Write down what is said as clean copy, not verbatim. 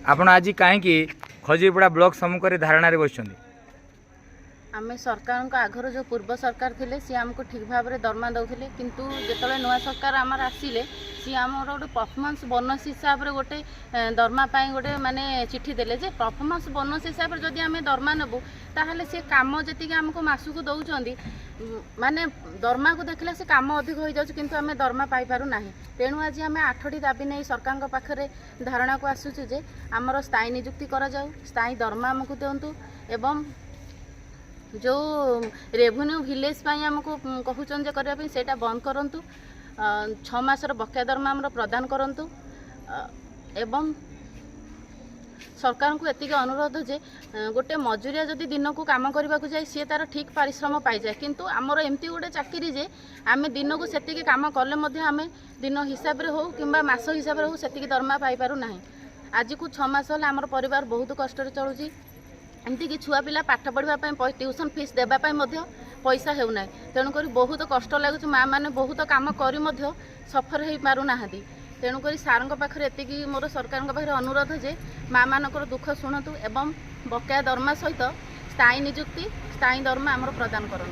आपण आज कहीं खजुरीपड़ा ब्लॉक सम्मुख में धारणा बसुँच आम सरकार आगर जो पूर्व सरकार थे सी आमको ठीक भाव में दरमा दौले किंतु जो नुआ सरकार आमर आसिले सी आम गोटे परफॉर्मेंस बोनस हिसाब से गोटे दरमा गोटे माने चिठी देले जे परफॉर्मेंस बोनस हिसाब से जदि आम दरमा नेबू ताहले सी काम जी आमको मासक दौरान माने दरमा को देखले से काम अधिक हो जाऊँ किंतु आम दरमा पाई पारु नाही। तेणु आज आम 8टी दाबी नहीं सरकार पाखरे धारणा को आसुचु जे आमर स्थायी नियुक्ति करा जाऊ, स्थायी दरमा आमको दिंतु एवं जो रेवेन्यू विलेज आमको कहूँ करने से बंद करूँ, 6 मासर बकाया दरमा आम प्रदान करूँ एवं सरकार को एतिक अनुरोध जे गोटे मजूरिया जदि दिन को काम करने को जाए सी तार ठीक परिश्रम पाई जाए किंतु आमर एमती गोटे चाकरी जे आम दिन को सेतिक काम कले आम दिन हिसाब रे हो कि मास हिसाब रे हो सेतिक दरमा पाई पारु नाही। आज को 6 मास है आमर परिवार बहुत कष्ट चलुची एमती कि छुआ पिला पाठ पढ़ापी ट्यूशन फीस देवाई पैसा होना तेणुक बहुत कष्ट लगुच माँ मैंने बहुत काम कर सफर हो पारना। तेणुक सार पाखे एति मोर सरकार पाखे अनुरोध जे माँ मानकर दुख शुणु एवं बकाया दरमा सहित स्थायी नियुक्ति स्थायी दरमा आमर प्रदान करूँ।